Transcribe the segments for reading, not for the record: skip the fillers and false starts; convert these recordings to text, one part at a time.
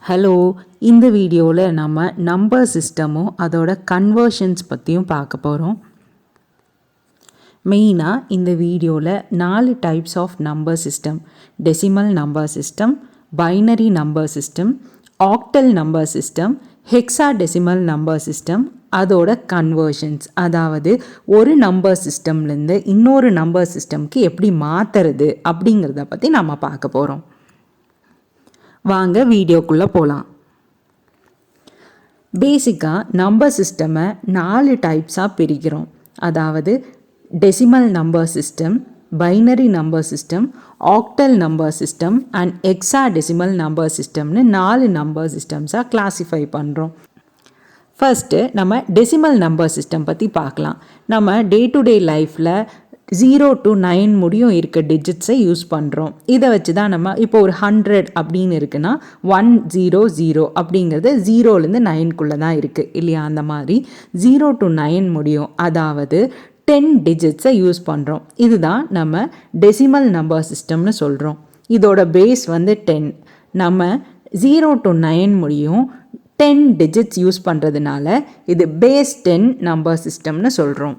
Hello, இந்த வீடியோவில் நம்ம நம்பர் சிஸ்டமும் அதோட கன்வர்ஷன்ஸ் பற்றியும் பார்க்க போகிறோம். மெயினாக இந்த வீடியோவில் 4 types of number system: decimal number system, binary number system, octal number system, hexadecimal number system, அதோட கன்வர்ஷன்ஸ், அதாவது ஒரு நம்பர் சிஸ்டம்லேருந்து இன்னொரு நம்பர் சிஸ்டம்க்கு எப்படி மாற்றுறது அப்படிங்கிறத பற்றி நம்ம பார்க்க போகிறோம். வாங்க வீடியோக்குள்ளே போகலாம். பேசிக்காக நம்பர் சிஸ்டமை 4 டைப்ஸாக பிரிக்கிறோம். அதாவது decimal number system, binary number system, octal number system and hexadecimal number சிஸ்டம்னு 4 நம்பர் சிஸ்டம்ஸாக கிளாஸிஃபை பண்ணுறோம். ஃபர்ஸ்ட்டு நம்ம டெசிமல் நம்பர் சிஸ்டம் பற்றி பார்க்கலாம். நம்ம டே டு டே லைஃப்பில் 0 to 9 முடியும் இருக்க டிஜிட்ஸை யூஸ் பண்ணுறோம். இதை வச்சு தான் நம்ம இப்போ ஒரு 100 அப்படின்னு இருக்குன்னா 100 அப்படிங்கிறது 0லேருந்து 9க்குள்ளே தான் இருக்குது இல்லையா? அந்த மாதிரி 0 to 9 முடியும், அதாவது 10 டிஜிட்ஸை யூஸ் பண்ணுறோம். இதுதான் நம்ம டெசிமல் நம்பர் சிஸ்டம்னு சொல்கிறோம். இதோட பேஸ் 10. நம்ம 0 to 9 முடியும் 10 டிஜிட்ஸ் யூஸ் பண்ணுறதுனால இது பேஸ் 10 நம்பர் சிஸ்டம்னு சொல்கிறோம்.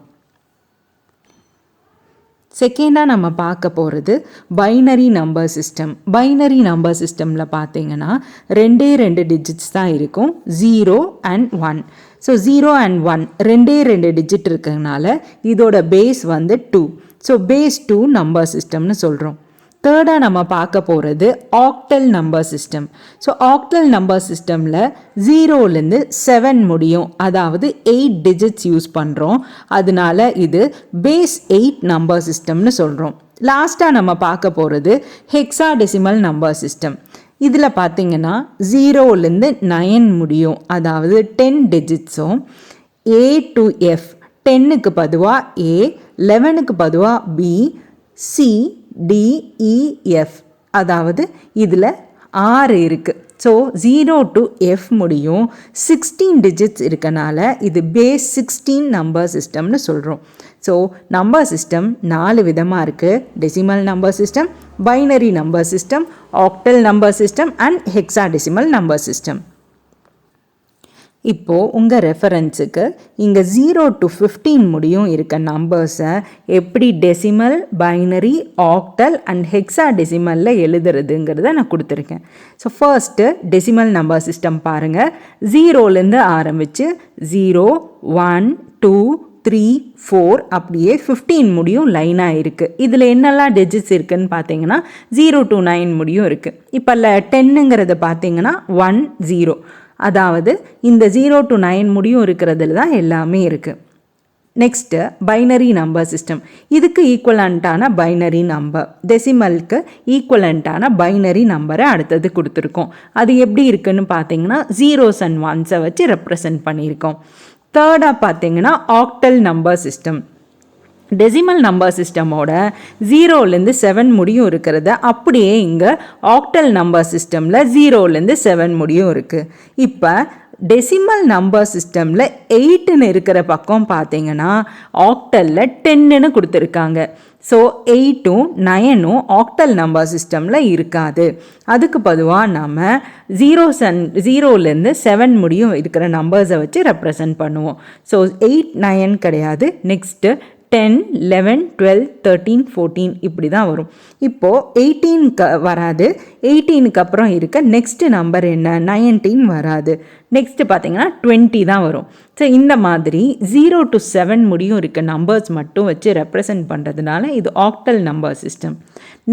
செகண்டாக நம்ம பார்க்க போகிறது binary number system. Binary number சிஸ்டமில் பார்த்தீங்கன்னா 2 டிஜிட்ஸ் தான் இருக்கும், 0 and 1. ஸோ 0 and 1 2 டிஜிட் இருக்கிறதுனால இதோட பேஸ் 2. ஸோ பேஸ் 2 நம்பர் சிஸ்டம்னு சொல்கிறோம். தேர்டாக நம்ம பார்க்க போகிறது octal number system. So octal number சிஸ்டமில் 0லேருந்து 7 முடியும், அதாவது 8 டிஜிட்ஸ் யூஸ் பண்ணுறோம். அதனால இது பேஸ் 8 நம்பர் சிஸ்டம்னு சொல்கிறோம். லாஸ்ட்டாக நம்ம பார்க்க போகிறது ஹெக்ஸாடெசிமல் நம்பர் சிஸ்டம். இதில் பார்த்தீங்கன்னா 0லேருந்து 9 முடியும், அதாவது 10 டிஜிட்ஸும் A to F, 10க்கு பதுவாக A, 11க்கு பதுவாக B, C, D, E, F, அதாவது இதில் 6 இருக்குது. ஸோ 0 to F முடியும் 16 டிஜிட்ஸ் இருக்கனால இது பேஸ் 16 நம்பர் சிஸ்டம்னு சொல்கிறோம். ஸோ நம்பர் சிஸ்டம் 4 விதமாக இருக்குது: decimal number system, binary number system, octal number system and hexadecimal number system. இப்போது உங்கள் ரெஃபரன்ஸுக்கு இங்கே 0 to 15 முடியும் இருக்க நம்பர்ஸை எப்படி டெசிமல், பைனரி, ஆக்டல் அண்ட் ஹெக்ஸாடெசிமலில் எழுதுறதுங்கிறத நான் கொடுத்துருக்கேன். So first decimal number system பாருங்கள். 0லேருந்து ஆரம்பித்து 0, 1, 2, 3, 4 அப்படியே 15 முடியும் லைனாக இருக்குது. இதில் என்னெல்லாம் டிஜிட்ஸ் இருக்குதுன்னு பார்த்தீங்கன்னா 0 to 9 முடியும் இருக்குது. இப்போ 10ங்கிறத பார்த்தீங்கன்னா 1, 0, அதாவது இந்த 0 to 9 முடியும் இருக்கிறதுல தான் எல்லாமே இருக்குது. Next binary number system. இதுக்கு ஈக்குவலண்ட்டான பைனரி நம்பர், டெசிமலுக்கு ஈக்குவலண்ட்டான பைனரி நம்பரை அடுத்தது கொடுத்துருக்கோம். அது எப்படி இருக்குன்னு பார்த்தீங்கன்னா 0s and 1s வச்சு ரெப்ரசன்ட் பண்ணியிருக்கோம். தேர்டாக பார்த்தீங்கன்னா octal number system. Decimal number சிஸ்டமோட 0லேருந்து 7 முடியும் இருக்கிறத அப்படியே இங்கே ஆக்டல் நம்பர் சிஸ்டமில் 0லேருந்து 7 முடியும் இருக்குது. இப்போ டெசிமல் நம்பர் சிஸ்டமில் 8ன்னு இருக்கிற பக்கம் பார்த்தீங்கன்னா ஆக்டலில் 10ன்னு கொடுத்துருக்காங்க. ஸோ 8ம் 9ம் ஆக்டல் நம்பர் சிஸ்டமில் இருக்காது. அதுக்கு பொதுவாக நம்ம 0லேருந்து 7 முடியும் இருக்கிற நம்பர்ஸை வச்சு ரெப்ரசன்ட் பண்ணுவோம். ஸோ 8, 9 கிடையாது. நெக்ஸ்ட்டு 10, 11, 12, 13, 14 இப்படி தான் வரும். இப்போது 18க்கு வராது. 18க்கு அப்புறம் இருக்க நெக்ஸ்ட்டு நம்பர் என்ன? 19 வராது. நெக்ஸ்ட்டு பார்த்தீங்கன்னா 20 தான் வரும். ஸோ இந்த மாதிரி 0 to 7 முடியும் இருக்க நம்பர்ஸ் மட்டும் வச்சு ரெப்ரசன்ட் பண்ணுறதுனால இது octal number system.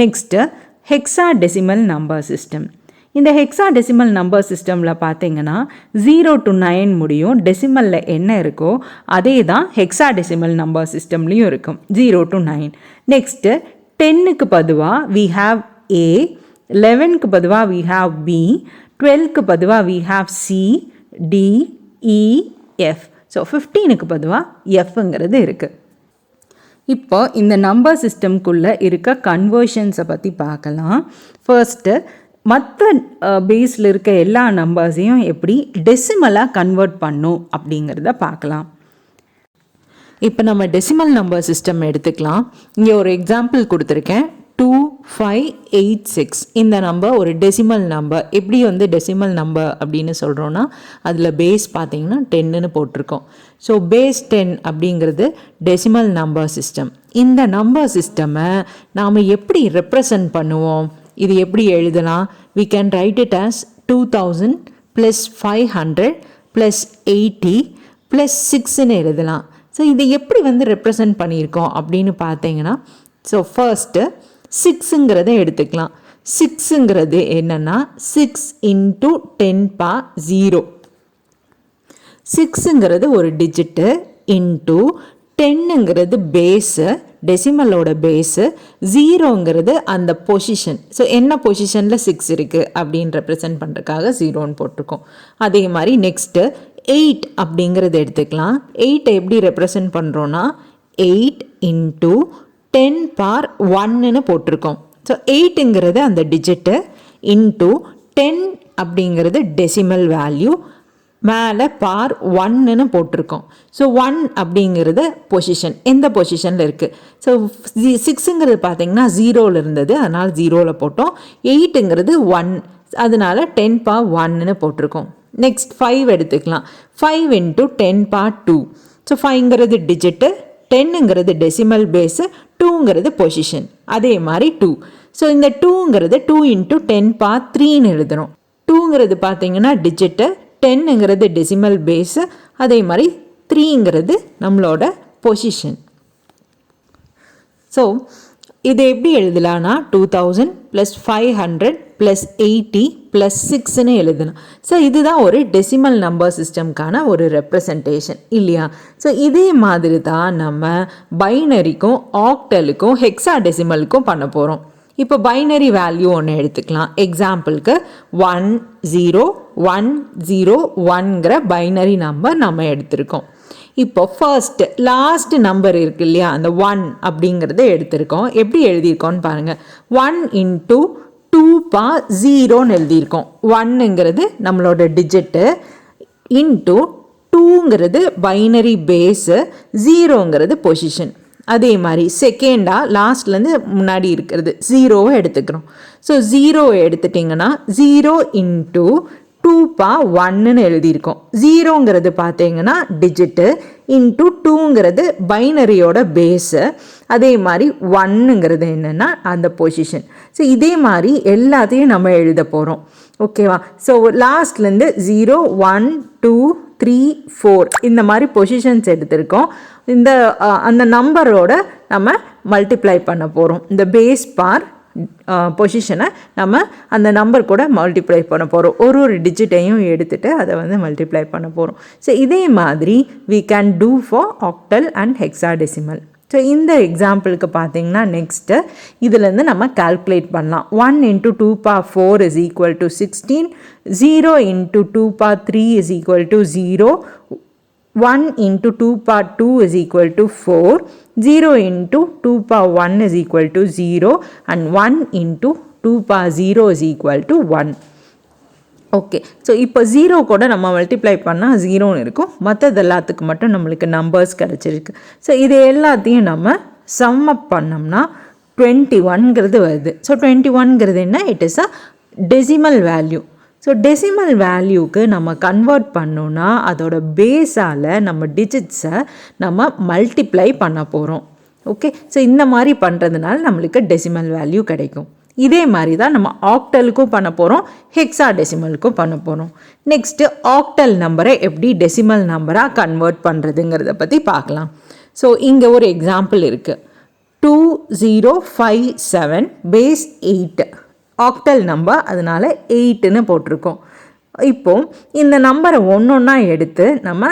Next hexadecimal number system. இந்த ஹெக்ஸாடெசிமல் நம்பர் சிஸ்டமில் பார்த்தீங்கன்னா 0 to 9 முடியும் டெசிமலில் என்ன இருக்கோ அதே தான் ஹெக்ஸாடெசிமல் நம்பர் சிஸ்டம்லேயும் இருக்கும், 0 to 9. நெக்ஸ்ட்டு 10க்கு பதுவாக we have A, 11க்கு பதுவாக we have B, 12க்கு பதுவாக we have C, D, E, F. So 15க்கு பதுவாக Fங்கிறது இருக்குது. இப்போ இந்த நம்பர் சிஸ்டம்குள்ளே இருக்க கன்வர்ஷன்ஸை பற்றி பார்க்கலாம். ஃபர்ஸ்ட்டு மற்ற பேஸில் இருக்க எல்லா நம்பர்ஸையும் எப்படி டெசிமலாக கன்வெர்ட் பண்ணும் அப்படிங்கிறத பார்க்கலாம். இப்போ நம்ம டெசிமல் நம்பர் சிஸ்டம் எடுத்துக்கலாம். இங்கே ஒரு எக்ஸாம்பிள் கொடுத்துருக்கேன். 2586 இந்த நம்பர் ஒரு டெசிமல் நம்பர். எப்படி வந்து டெசிமல் நம்பர் அப்படின்னு சொல்கிறோன்னா அதில் பேஸ் பார்த்தீங்கன்னா 10ன்னு போட்டிருக்கோம். ஸோ பேஸ் 10 அப்படிங்கிறது டெசிமல் நம்பர் சிஸ்டம். இந்த நம்பர் சிஸ்டமை நாம் எப்படி ரெப்ரசன்ட் பண்ணுவோம்? இது எப்படி எழுதலாம்? we can write it as 2000 plus 500 plus 80 plus 6ன்னு எழுதலாம். ஸோ இது எப்படி வந்து ரெப்ரசன்ட் பண்ணியிருக்கோம் அப்படின்னு பார்த்தீங்கன்னா, ஸோ ஃபர்ஸ்ட்டு 6ங்கிறத எடுத்துக்கலாம். 6ங்கிறது என்னென்னா 6 into 10 power 0. 6ங்கிறது ஒரு டிஜிட்டு இன்ட்டு 10ங்கிறது பேஸு, டெசிமலோட பேஸு, 0ங்கிறது அந்த பொசிஷன். ஸோ என்ன பொசிஷனில் 6 இருக்குது அப்படின்னு ரெப்ரசன்ட் பண்ணுறதுக்காக 0ன்னு போட்டிருக்கோம். அதே மாதிரி நெக்ஸ்ட்டு 8 அப்படிங்கிறது எடுத்துக்கலாம். 8 எப்படி ரெப்ரசன்ட் பண்ணுறோன்னா 8 into 10 power 1ன்னு போட்டிருக்கோம். ஸோ 8ங்கிறது அந்த டிஜிட்டு இன்ட்டு 10 அப்படிங்கிறது டெசிமல் வேல்யூ, மேலே பார் 1ன்னு போட்டிருக்கோம். ஸோ 1 அப்படிங்கிறது பொசிஷன், எந்த பொசிஷனில் இருக்குது. ஸோ 6ங்கிறது பார்த்தீங்கன்னா 0ல் இருந்தது, அதனால் 0ல் போட்டோம். 8ங்கிறது 1, அதனால் 10 power 1ன்னு போட்டிருக்கோம். நெக்ஸ்ட் 5 எடுத்துக்கலாம். 5 into 10 power 2. ஸோ 5ங்கிறது டிஜிட்டு, 10ங்கிறது டெசிமல் பேஸு, 2ங்கிறது பொசிஷன். அதே மாதிரி 2. ஸோ இந்த 2ங்கிறது 2 into 10 power 3ன்னு எழுதுகிறோம். 2ங்கிறது பார்த்தீங்கன்னா டிஜிட்டு, 10ங்கிறது டெசிமல் பேஸு, அதே மாதிரி 3ங்கிறது நம்மளோட பொசிஷன். ஸோ இது எப்படி எழுதலான்னா 2000 + 500 + 80 + 6ன்னு எழுதலாம். ஸோ இதுதான் ஒரு டெசிமல் நம்பர் சிஸ்டம்க்கான ஒரு ரெப்ரசன்டேஷன் இல்லையா? ஸோ இதே மாதிரி தான் நம்ம பைனரிக்கும் ஆக்டலுக்கும் ஹெக்ஸாடெசிமலுக்கும் பண்ண போகிறோம். இப்போ பைனரி வேல்யூ ஒன்று எடுத்துக்கலாம். எக்ஸாம்பிளுக்கு 10101ங்கிற பைனரி நம்பர் நம்ம எடுத்திருக்கோம். இப்போ ஃபர்ஸ்ட் லாஸ்ட் நம்பர் இருக்கு இல்லையா, அந்த 1 அப்படிங்கிறத எடுத்திருக்கோம். எப்படி எழுதியிருக்கோன்னு பாருங்கள். 1 into 2 power 0ன்னு எழுதியிருக்கோம். 1ங்கிறது நம்மளோட டிஜிட்டு, இன்ட்டு 2ங்கிறது பைனரி பேஸு, 0ங்கிறது பொசிஷன். அதே மாதிரி செகண்டாக லாஸ்ட்லேருந்து முன்னாடி இருக்கிறது 0வை எடுத்துக்கிறோம். ஸோ 0வை எடுத்துட்டிங்கன்னா 0 into 2 power 1ன்னு எழுதியிருக்கோம். 0ங்கிறது பார்த்தீங்கன்னா டிஜிட்டு, இன்ட்டு 2ங்கிறது பைனரியோட பேஸு, அதே மாதிரி 1ங்கிறது என்னென்னா அந்த பொசிஷன். ஸோ இதே மாதிரி எல்லாத்தையும் நம்ம எழுத போகிறோம். ஓகேவா? ஸோ லாஸ்ட்லேருந்து 0 1 2 3 4 இந்த மாதிரி பொசிஷன்ஸ் எடுத்திருக்கோம். இந்த அந்த நம்பரோட நம்ம மல்டிப்ளை பண்ண போகிறோம். இந்த பேஸ் பார் பொசிஷனை நம்ம அந்த நம்பர் கூட மல்டிப்ளை பண்ண போகிறோம். ஒரு டிஜிட்டையும் எடுத்துகிட்டு அதை வந்து மல்டிப்ளை பண்ண போகிறோம். ஸோ இதே மாதிரி we can do for octal and hexadecimal. So இந்த எக்ஸாம்பிளுக்கு பார்த்தீங்கன்னா நெக்ஸ்ட்டு இதுலேருந்து நம்ம கால்குலேட் பண்ணலாம். 1 into 2 power 4 is equal to 16, 0 into 2 power 3 is equal to 0, 1 into 2 power 2 is equal to 4, 0 into 2 power 1 is equal to 0, and 1 into 2 power 0 is equal to 1. Okay, so இப்போ 0 கூட நம்ம multiply பண்ணால் 0ன்னு இருக்கும். மற்றது எல்லாத்துக்கு மட்டும் நம்மளுக்கு நம்பர்ஸ் கிடச்சிருக்கு. ஸோ இது எல்லாத்தையும் நம்ம சம் அப் பண்ணோம்னா 21ங்கிறது வருது. ஸோ 21ங்கிறது என்ன? It is a decimal value. So decimal வேல்யூக்கு நம்ம கன்வெர்ட் பண்ணோன்னா அதோட பேஸால் நம்ம டிஜிட்ஸை நம்ம மல்டிப்ளை பண்ண போகிறோம். ஓகே, ஸோ இந்த மாதிரி பண்ணுறதுனால நம்மளுக்கு டெசிமல் வேல்யூ கிடைக்கும். இதே மாதிரி தான் நம்ம ஆக்டலுக்கும் பண்ண போகிறோம், ஹெக்ஸாடெசிமலுக்கும் பண்ண போகிறோம். நெக்ஸ்ட்டு ஆக்டல் நம்பரை எப்படி டெசிமல் நம்பராக கன்வெர்ட் பண்ணுறதுங்கிறத பற்றி பார்க்கலாம். ஸோ இங்கே ஒரு எக்ஸாம்பிள் இருக்குது. 2057 பேஸ் 8 ஆக்டல் நம்பர், அதனால் 8ன்னு போட்டிருக்கோம். இப்போது இந்த நம்பரை ஒன்றா எடுத்து நம்ம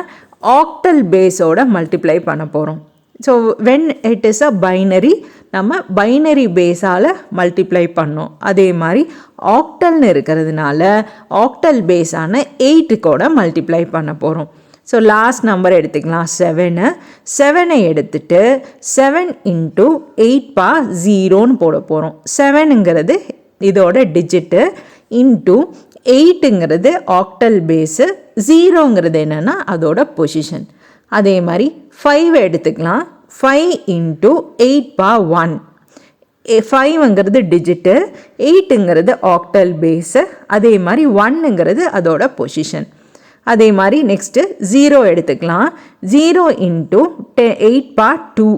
ஆக்டல் பேஸோட மல்டிப்ளை பண்ண போகிறோம். So when it is a binary, நம்ம பைனரி பேஸால் மல்டிப்ளை பண்ணோம். அதே மாதிரி ஆக்டல்னு இருக்கிறதுனால ஆக்டல் பேஸான 8 மல்டிப்ளை பண்ண போகிறோம். ஸோ லாஸ்ட் நம்பர் எடுத்துக்கலாம் 7. 7ஐ எடுத்துட்டு 7 into 8 power 0ன்னு போட போகிறோம். 7ங்கிறது இதோட டிஜிட்டு, இன்ட்டு 8ங்கிறது ஆக்டல் பேஸு, 0ங்கிறது என்னென்னா அதோட பொசிஷன். அதே மாதிரி 5 எடுத்துக்கலாம். 5 into 8 power 1. 5ங்கிறது டிஜிட்டு, 8ங்கிறது ஆக்டல் பேஸு, அதே மாதிரி 1ங்கிறது அதோட பொசிஷன். அதே மாதிரி நெக்ஸ்ட்டு 0 எடுத்துக்கலாம். 0 இன்ட்டு 8 பார் 2.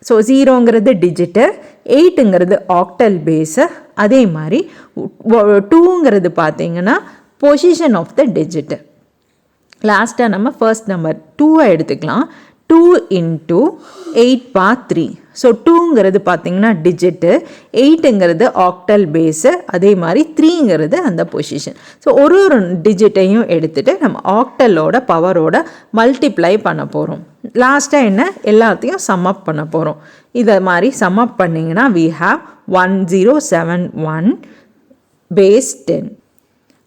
ஸோ 0ங்கிறது டிஜிட்டு, 8ங்கிறது ஆக்டல் பேஸு, அதே மாதிரி 2ங்கிறது பார்த்தீங்கன்னா பொசிஷன் ஆஃப் த டிஜிட்டு. லாஸ்ட்டாக நம்ம ஃபர்ஸ்ட் நம்பர் 2 எடுத்துக்கலாம். 2 இன்ட்டு 8 பார் 3. ஸோ 2ங்கிறது பார்த்தீங்கன்னா டிஜிட்டு, 8ங்கிறது ஆக்டல் பேஸு, அதே மாதிரி 3ங்கிறது அந்த பொசிஷன். ஸோ ஒரு டிஜிட்டையும் எடுத்துகிட்டு நம்ம ஆக்டலோட பவரோட மல்டிப்ளை பண்ண போகிறோம். லாஸ்ட்டாக என்ன எல்லாத்தையும் சம்மப் பண்ண போகிறோம். இதை மாதிரி சம்மப் பண்ணிங்கன்னா we have 1071 base 10.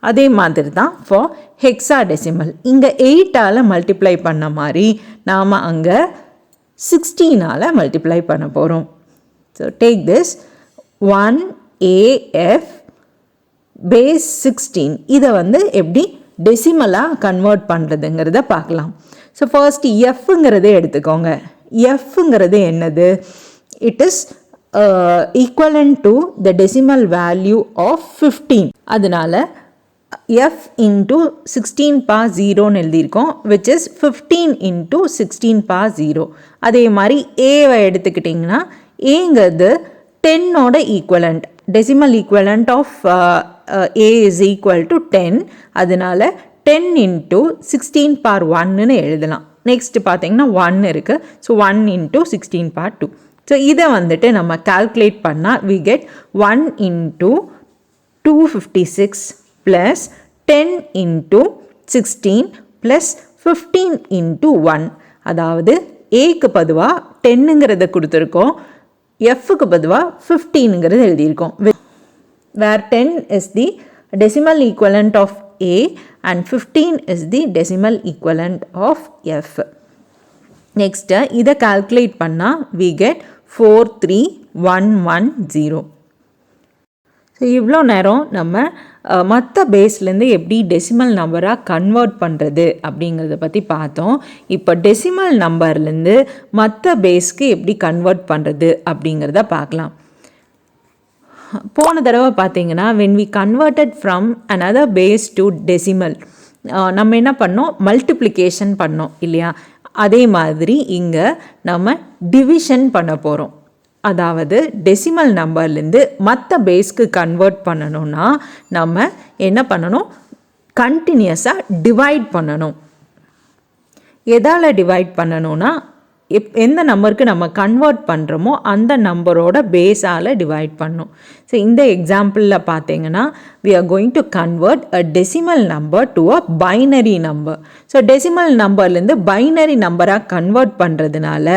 அதே மாதிரி தான் ஃபார் ஹெக்ஸாடெசிமல். இங்கே 8ஆல் மல்டிப்ளை பண்ண மாதிரி நாம் அங்கே 16ஆல் மல்டிப்ளை பண்ண போகிறோம். So take this 1AF base 16. இதை எப்படி டெசிமலாக கன்வெர்ட் பண்ணுறதுங்கிறத பார்க்கலாம். ஸோ ஃபர்ஸ்ட் எஃப்ங்கிறதே எடுத்துக்கோங்க. எஃப்ங்கிறது என்னது? It is equivalent to the decimal value of 15. அதனால் f into 16 power 0ன்னு எழுதியிருக்கோம், which is 15 into 16 power 0. அதே மாதிரி ஏவை எடுத்துக்கிட்டிங்கன்னா ஏங்கிறது 10ஓட equivalent, decimal equivalent of a is equal to 10. அதனால் 10 into 16 power 1ன்னு எழுதலாம். நெக்ஸ்ட் பார்த்தீங்கன்னா 1 இருக்குது. So 1 into 16 power 2. ஸோ இதை நம்ம கால்குலேட் பண்ணால் we get 1 into 256 plus 10 into 16 plus 15 into 1. அதாவது ஏக்கு பதுவாக 10ங்கிறத கொடுத்துருக்கோம், எஃப்க்கு பதுவாக 15ங்கிறது எழுதியிருக்கோம். where 10 is the decimal equivalent of A and 15 is the decimal equivalent of F. Next இதை கால்குலேட் பண்ணால் we get 43110. ஸோ இவ்வளோ நேரம் நம்ம மற்ற பேஸ்லேருந்து எப்படி டெசிமல் நம்பராக கன்வெர்ட் பண்ணுறது அப்படிங்கிறத பற்றி பார்த்தோம். இப்போ டெசிமல் நம்பர்லேருந்து மற்ற பேஸ்க்கு எப்படி கன்வெர்ட் பண்ணுறது அப்படிங்கிறத பார்க்கலாம். போன தடவை பார்த்தீங்கன்னா when we converted from another base to decimal, நம்ம என்ன பண்ணோம்? மல்டிப்ளிகேஷன் பண்ணோம் இல்லையா? அதே மாதிரி இங்கே நம்ம டிவிஷன் பண்ண போகிறோம். அதாவது டெசிமல் நம்பர்லேருந்து மற்ற பேஸ்க்கு கன்வெர்ட் பண்ணணும்னா நம்ம என்ன பண்ணணும்? கண்டினியூஸாக டிவைட் பண்ணணும். எதால் டிவைட் பண்ணணும்னா எந்த நம்பருக்கு நம்ம கன்வெர்ட் பண்ணுறோமோ அந்த நம்பரோட பேஸால் டிவைட் பண்ணணும். ஸோ இந்த எக்ஸாம்பிளில் பார்த்தீங்கன்னா we are going to convert a decimal number to a binary number. So decimal நம்பர்லேருந்து பைனரி நம்பராக கன்வெர்ட் பண்ணுறதுனால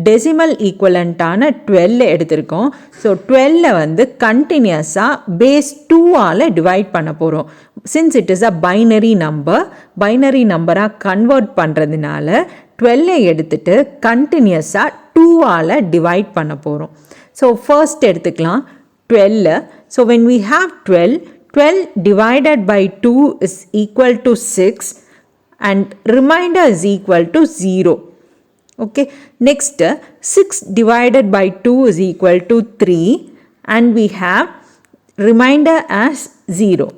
டெசிமல் ஈக்குவலண்ட்டான 12 எடுத்திருக்கோம். ஸோ 12 கண்டினியூஸாக பேஸ் 2ஆல் டிவைட் பண்ண போகிறோம். Since it is a binary நம்பராக கன்வெர்ட் பண்ணுறதுனால 12 எடுத்துட்டு கண்டினியூஸாக 2ஆல் டிவைட் பண்ண போகிறோம். ஸோ ஃபர்ஸ்ட் எடுத்துக்கலாம் 12. So when we have 12 divided by 2 is equal to 6 and remainder is equal to 0. Okay, next 6 divided by 2 is equal to 3 and we have remainder as 0.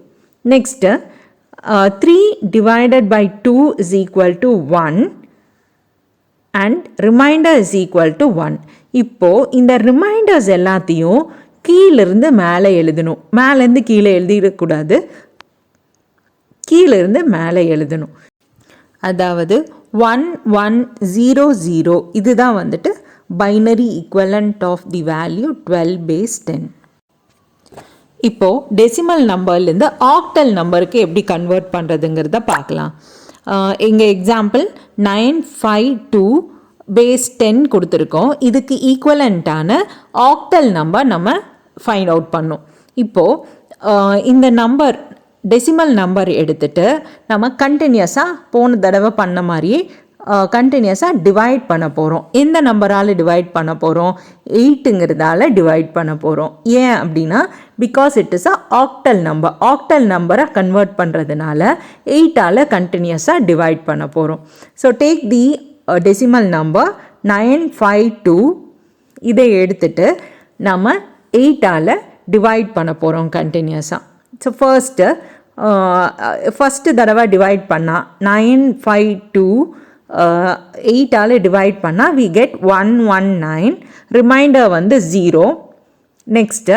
Next 3 divided by 2 is equal to 1 and remainder is equal to 1. இப்போது இந்த reminders எல்லாத்தையும் கீழிருந்து மேலே எழுதணும். மேலேருந்து கீழே எழுதிடக்கூடாது, கீழிருந்து மேலே எழுதணும். அதாவது 1100 இதுதான் binary equivalent of the value 12 base 10. இப்போது டெசிமல் நம்பர்லேருந்து ஆக்டல் நம்பருக்கு எப்படி கன்வெர்ட் பண்ணுறதுங்கிறத பார்க்கலாம். எங்கள் எக்ஸாம்பிள் 952 base 10 கொடுத்துருக்கோம். இதுக்கு ஈக்குவலண்ட்டான ஆக்டல் நம்பர் நம்ம ஃபைண்ட் அவுட் பண்ணோம். இப்போது இந்த நம்பர் டெசிமல் நம்பர் எடுத்துகிட்டு நம்ம கண்டினியூஸாக போன தடவை பண்ண மாதிரியே கண்டினியூஸாக டிவைட் பண்ண போகிறோம். எந்த நம்பரால் டிவைட் பண்ண போகிறோம்? 8ங்கிறதால டிவைட் பண்ண போகிறோம். ஏன் அப்படின்னா because it is a octal நம்பரை கன்வெர்ட் பண்ணுறதுனால 8ஆல் கண்டினியூஸாக டிவைட் பண்ண போகிறோம். So take the decimal number 952. இதை எடுத்துட்டு நம்ம 8ஆல் டிவைட் பண்ண போகிறோம் கண்டினியூஸாக. ஸோ ஃபஸ்ட்டு தடவை டிவைட் பண்ணால் 952 8ஆல் டிவைட் பண்ணால் we get 119. ரிமைண்டர் வந்து 0. நெக்ஸ்ட்டு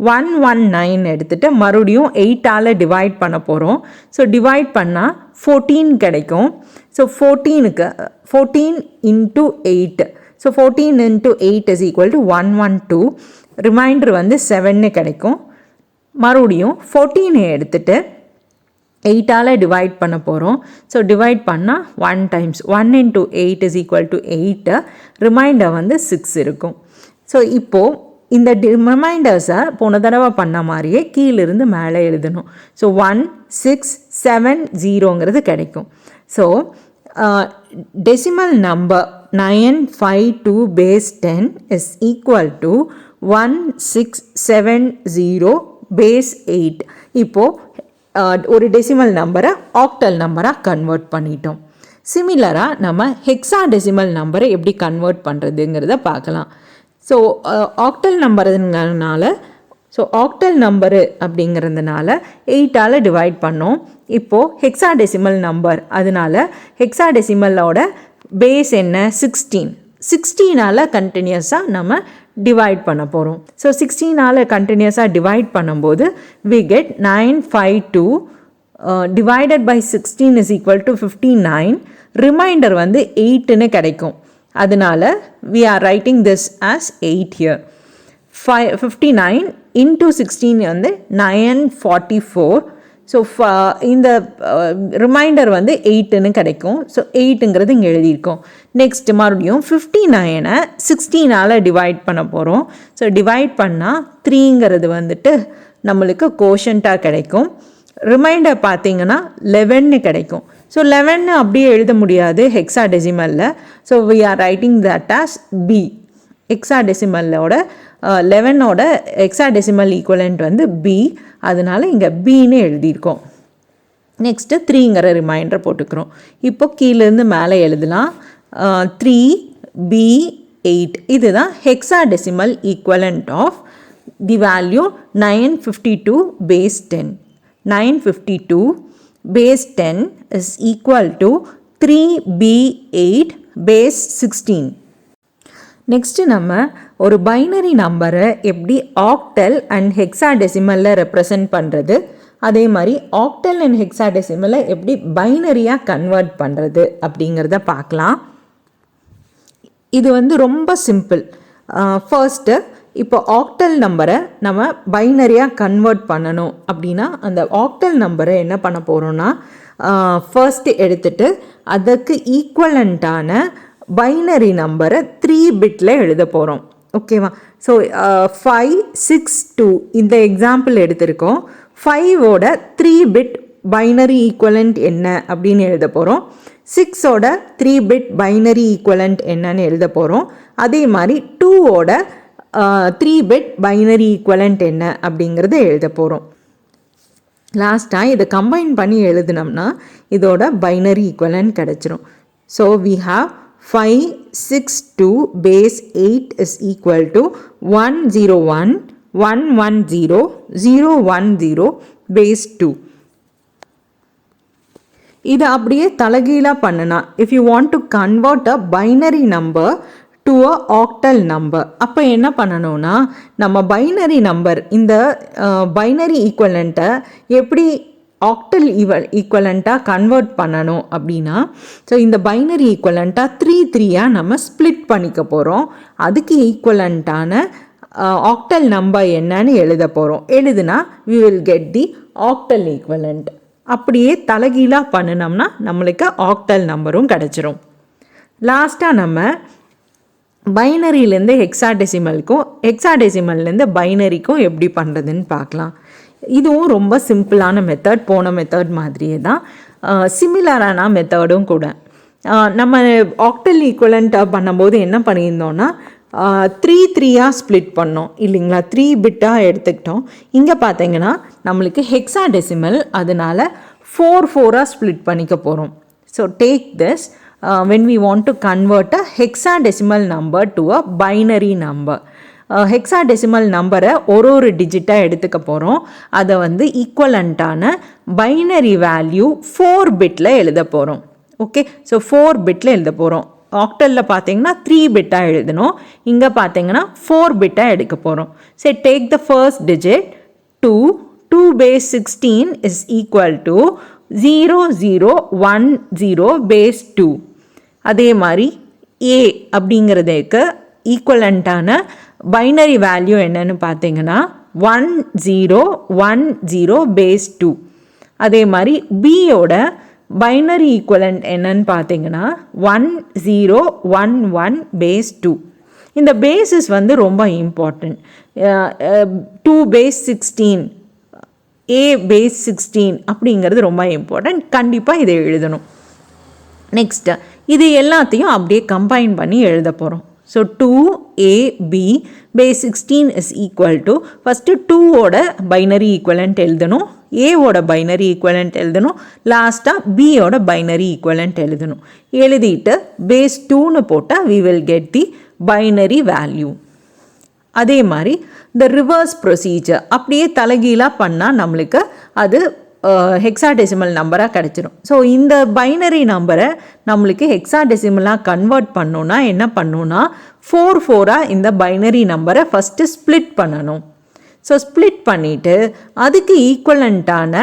119 எடுத்துகிட்டு மறுபடியும் 8ஆல் டிவைட் பண்ண போகிறோம். ஸோ டிவைட் பண்ணால் 14 கிடைக்கும். So 14 into 8. So 14 into 8 is equal to 112. Remainder வந்து 7 கிடைக்கும். மறுபடியும் 14 எடுத்துகிட்டு 8ஆல் டிவைட் பண்ண போகிறோம். ஸோ டிவைட் பண்ணால் 1 times 1 into 8 is equal to 8. Reminder வந்து 6 இருக்கும். ஸோ இப்போது இந்த ரிமைண்டர்ஸை போன தடவை பண்ண மாதிரியே கீழிருந்து மேலே எழுதணும். ஸோ 1670 கிடைக்கும். So decimal number 952 base 10 is equal to 1670 base 8. இப்போது ஒரு டெசிமல் நம்பரை ஆக்டல் நம்பராக கன்வெர்ட் பண்ணிட்டோம். சிமிலராக நம்ம ஹெக்ஸா டெசிமல் நம்பரை எப்படி கன்வெர்ட் பண்ணுறதுங்கிறத பார்க்கலாம். ஸோ ஆக்டல் நம்பருங்கிறதுனால ஆக்டல் நம்பரு அப்படிங்கிறதுனால 8ஆல் டிவைட் பண்ணோம். இப்போது ஹெக்ஸா டெசிமல் நம்பர், அதனால ஹெக்ஸா டெசிமலோட பேஸ் என்ன 16. 16ஆல் கண்டினியூஸாக நம்ம டிவைட் பண்ண போகிறோம். ஸோ 16ஆல் கண்டினியூஸாக டிவைட் பண்ணும்போது we get 952 divided by 16 is equal to 59. Reminder வந்து 8ன்னு கிடைக்கும். அதனால we are writing this as 8 here. 59 into 16 வந்து 944. ஸோ இந்த ரிமைண்டர் வந்து 8ன்னு கிடைக்கும். ஸோ 8ங்கிறது இங்கே எழுதியிருக்கோம். நெக்ஸ்ட் மறுபடியும் 59 16ஆல் டிவைட் பண்ண போகிறோம். ஸோ டிவைட் பண்ணால் 3ங்கிறது வந்துட்டு நம்மளுக்கு கோஷன்ட்டாக கிடைக்கும். ரிமைண்டர் பார்த்தீங்கன்னா 11 கிடைக்கும். ஸோ 11 அப்படியே எழுத முடியாது ஹெக்ஸா டெசிமலில். So we are writing that as B. ஹெக்ஸா டெசிமலோட 11ஓட ஹெக்ஸா டெசிமல் ஈக்குவலண்ட் வந்து B. அதனால் இங்கே Bன்னு எழுதியிருக்கோம். நெக்ஸ்ட்டு 3ங்கிற ரிமைண்டர் போட்டுக்கிறோம். இப்போ கீழேருந்து மேலே எழுதலாம் 3B8. இதுதான் hexadecimal equivalent of the value 952 base 10. 952 base 10 is equal to 3B8 base 16. Next நம்ம ஒரு பைனரி நம்பரை எப்படி ஆக்டல் அண்ட் ஹெக்ஸா டெசிமலில் ரெப்ரசன்ட் பண்ணுறது, அதே மாதிரி ஆக்டல் அண்ட் ஹெக்ஸா டெசிமலை எப்படி பைனரியாக கன்வெர்ட் பண்ணுறது அப்படிங்கிறத பார்க்கலாம். இது வந்து ரொம்ப சிம்பிள். ஃபர்ஸ்ட்டு இப்போ ஆக்டல் நம்பரை நம்ம பைனரியாக கன்வெர்ட் பண்ணணும் அப்படின்னா அந்த ஆக்டல் நம்பரை என்ன பண்ண போகிறோன்னா ஃபர்ஸ்ட்டு எடுத்துகிட்டு அதுக்கு ஈக்குவலண்ட்டான பைனரி நம்பரை 3 பிட்டில் எழுத போகிறோம். ஓகேவா? ஸோ 562 இந்த எக்ஸாம்பிள் எடுத்திருக்கோம். 5ஓட 3 பிட் பைனரி ஈக்குவலண்ட் என்ன அப்படின்னு எழுத போகிறோம். 6ஓட 3 பிட் பைனரி ஈக்குவலண்ட் என்னன்னு எழுத போகிறோம். அதே மாதிரி 2ஓட 3 பிட் பைனரி ஈக்குவலண்ட் என்ன அப்படிங்கிறத எழுத போகிறோம். லாஸ்ட்டாக இதை கம்பைன் பண்ணி எழுதினோம்னா இதோட பைனரி ஈக்குவலண்ட் கிடச்சிரும். So we have 562 base 8 is equal to 101 110 010 base 2. இது அப்படியே தலைகீழாக பண்ணுனா if you want to convert a binary number to a octal number, அப்போ என்ன பண்ணணும்னா நம்ம பைனரி நம்பர் இந்த பைனரி ஈக்குவலண்ட்டை எப்படி ஆக்டல் ஈக்குவலண்ட்டாக கன்வெர்ட் பண்ணணும் அப்படின்னா, ஸோ இந்த பைனரி ஈக்குவலண்ட்டாக 3 நம்ம ஸ்ப்ளிட் பண்ணிக்க போகிறோம். அதுக்கு ஈக்குவலண்ட்டான ஆக்டல் நம்பர் என்னன்னு எழுத போகிறோம். எழுதுனா we will get the octal equivalent. அப்படியே தலைகீழாக பண்ணினோம்னா நம்மளுக்கு ஆக்டல் நம்பரும் கிடச்சிரும். லாஸ்ட்டாக நம்ம பைனரியிலேருந்து ஹெக்ஸாடெசிமலுக்கும் ஹெக்ஸாடெசிமல்லேருந்து பைனரிக்கும் எப்படி பண்ணுறதுன்னு பார்க்கலாம். இதுவும் ரொம்ப சிம்பிளான மெத்தட், போன மெத்தட் மாதிரியே தான், சிமிலரான மெத்தடும் கூட. நம்ம ஆக்டல் ஈக்குவலண்ட்டாக பண்ணும்போது என்ன பண்ணியிருந்தோன்னா 3 ஸ்ப்ளிட் பண்ணோம் இல்லைங்களா, 3 பிட்டாக எடுத்துக்கிட்டோம். இங்கே பார்த்தீங்கன்னா நம்மளுக்கு ஹெக்ஸாடெசிமல், அதனால் 4 ஸ்ப்ளிட் பண்ணிக்க போகிறோம். So take this when we want to convert a hexadecimal number to a binary number. Hexadecimal நம்பரை ஒரு டிஜிட்டாக எடுத்துக்க போகிறோம். அதை வந்து ஈக்குவலண்ட்டான பைனரி வேல்யூ 4 பிட்டில் எழுத போகிறோம். ஓகே, ஸோ 4 பிட்டில் எழுத போகிறோம். ஆக்டலில் பார்த்தீங்கன்னா 3 பிட்டாக எழுதணும், இங்கே பார்த்தீங்கன்னா 4 பிட்டாக எடுக்க போகிறோம். சரி, take the first digit 2 base 16 is equal to 0010 base 2. அதே மாதிரி a அப்படிங்கிறதுக்கு ஈக்குவலண்ட்டான பைனரி வேல்யூ என்னன்னு பார்த்தீங்கன்னா 1010 base 2. அதே மாதிரி bயோட பைனரி ஈக்குவலண்ட் என்னன்னு பார்த்தீங்கன்னா 1011 base 2. இந்த பேஸஸ் வந்து ரொம்ப இம்பார்ட்டண்ட். 2 base 16 a base 16 அப்படிங்கிறது ரொம்ப இம்பார்ட்டண்ட். கண்டிப்பாக இதை எழுதணும். நெக்ஸ்ட்டு இது எல்லாத்தையும் அப்படியே கம்பைன் பண்ணி எழுத போகிறோம். So 2ab base 16 is equal to first 2ஓட பைனரி ஈக்குவலண்ட் எழுதணும், ஏவோட பைனரி ஈக்குவலண்ட் எழுதணும், லாஸ்ட்டாக பியோட பைனரி ஈக்குவலண்ட் எழுதணும். எழுதிட்டு பேஸ் 2ன்னு போட்டால் we will get the binary value. அதே மாதிரி இந்த ரிவர்ஸ் ப்ரொசீஜர் அப்படியே தலைகீழாக பண்ணால் நம்மளுக்கு அது ஹெக்ஸாடெசிமல் நம்பராக கிடச்சிரும். ஸோ இந்த பைனரி நம்பரை நம்மளுக்கு ஹெக்ஸாடெசிமலாக கன்வெர்ட் பண்ணோன்னா என்ன பண்ணணுன்னா 4 இந்த பைனரி நம்பரை ஃபஸ்ட்டு ஸ்ப்ளிட் பண்ணணும். ஸோ ஸ்ப்ளிட் பண்ணிவிட்டு அதுக்கு ஈக்குவலண்ட்டான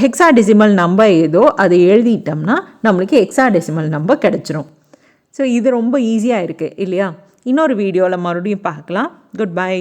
ஹெக்ஸாடெசிமல் நம்பர் ஏதோ அதை எழுதிட்டோம்னா நம்மளுக்கு ஹெக்ஸாடெசிமல் நம்பர் கிடச்சிரும். ஸோ இது ரொம்ப ஈஸியாக இருக்குது இல்லையா? இன்னொரு வீடியோவில் மறுபடியும் பார்க்கலாம். Good bye.